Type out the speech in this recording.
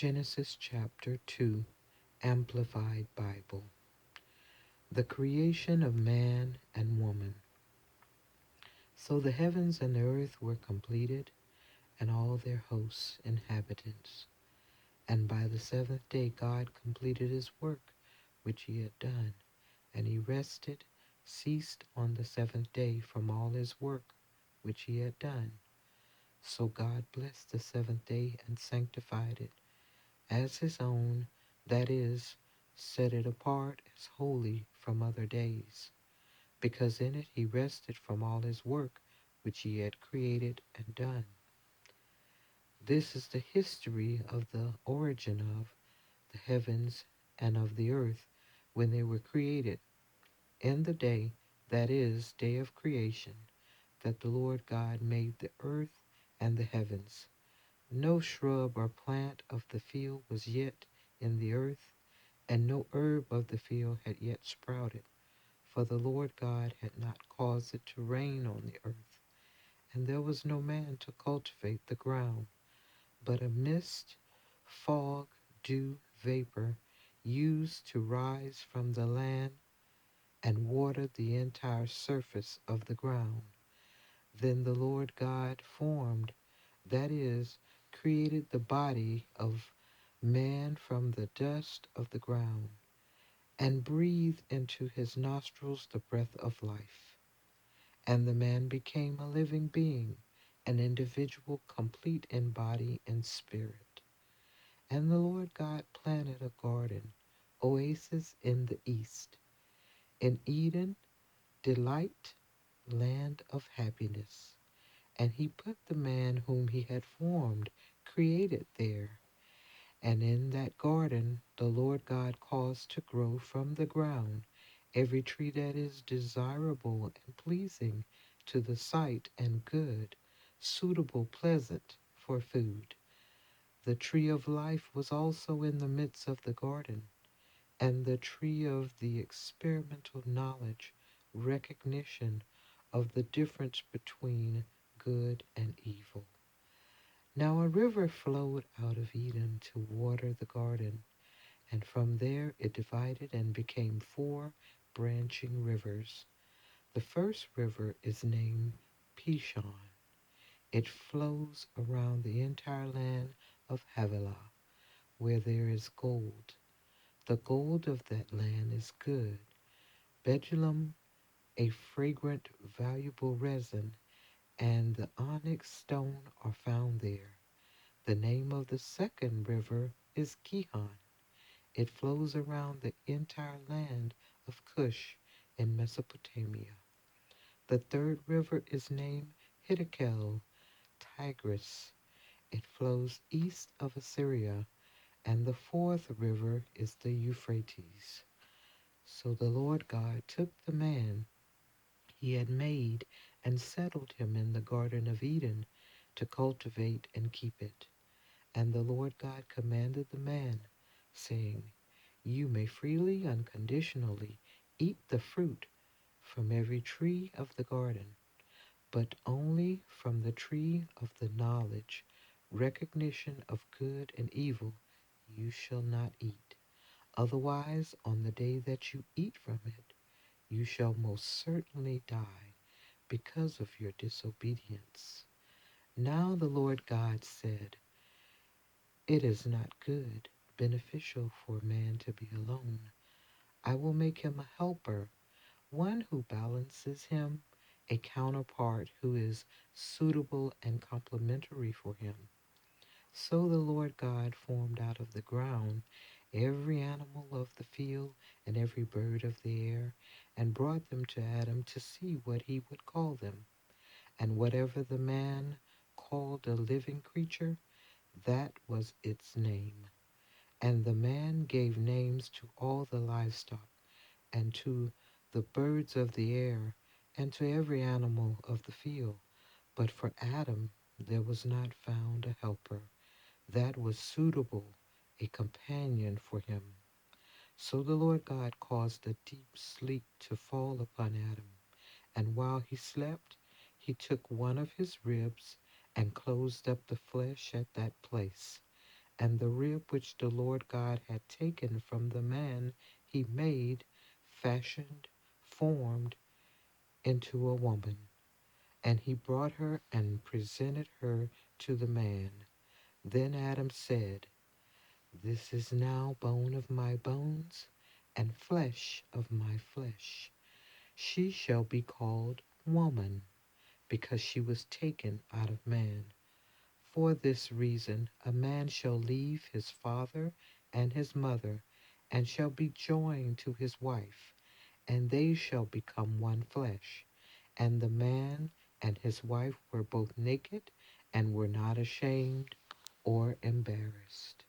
Genesis chapter 2, Amplified Bible. The creation of man and woman. So the heavens and the earth were completed, and all their hosts, inhabitants. And by the seventh day God completed his work which he had done, and he rested, ceased on the seventh day from all his work which he had done. So God blessed the seventh day and sanctified it as his own, that is, set it apart as holy from other days, because in it he rested from all his work which he had created and done. This is the history of the origin of the heavens and of the earth when they were created, in the day, that is, day of creation, that the Lord God made the earth and the heavens. No shrub or plant of the field was yet in the earth, and no herb of the field had yet sprouted, for the Lord God had not caused it to rain on the earth, and there was no man to cultivate the ground. But a mist, fog, dew, vapor used to rise from the land and water the entire surface of the ground. Then the Lord God formed, that is, created the body of man from the dust of the ground, and breathed into his nostrils the breath of life. And the man became a living being, an individual complete in body and spirit. And the Lord God planted a garden, oasis in the east, in Eden, delight, land of happiness. And he put the man whom he had formed, created there. And in that garden the Lord God caused to grow from the ground every tree that is desirable and pleasing to the sight and good, suitable, pleasant for food. The tree of life was also in the midst of the garden, and the tree of the experimental knowledge, recognition of the difference between good and evil. Now a river flowed out of Eden to water the garden, and from there it divided and became four branching rivers. The first river is named Pishon. It flows around the entire land of Havilah, where there is gold. The gold of that land is good. Bdellium, a fragrant, valuable resin, and the onyx stone are found there. The name of the second river is Gihon. It flows around the entire land of Cush in Mesopotamia. The third river is named Hiddekel, Tigris. It flows east of Assyria, and the fourth river is the Euphrates. So the Lord God took the man he had made and settled him in the Garden of Eden to cultivate and keep it. And the Lord God commanded the man, saying, You may freely, unconditionally eat the fruit from every tree of the garden, but only from the tree of the knowledge, recognition of good and evil, you shall not eat. Otherwise, on the day that you eat from it, you shall most certainly die because of your disobedience. Now the Lord God said, It is not good, beneficial for man to be alone. I will make him a helper, one who balances him, a counterpart who is suitable and complementary for him. So the Lord God formed out of the ground every animal of the field and every bird of the air, and brought them to Adam to see what he would call them. And whatever the man called a living creature, that was its name. And the man gave names to all the livestock, and to the birds of the air, and to every animal of the field. But for Adam there was not found a helper that was suitable, a companion for him. So the Lord God caused a deep sleep to fall upon Adam, and while he slept, he took one of his ribs and closed up the flesh at that place. And the rib which the Lord God had taken from the man he made, fashioned, formed into a woman. And he brought her and presented her to the man. Then Adam said, "This is now bone of my bones and flesh of my flesh. She shall be called woman, because she was taken out of man. For this reason a man shall leave his father and his mother, and shall be joined to his wife, and they shall become one flesh. And the man and his wife were both naked and were not ashamed or embarrassed."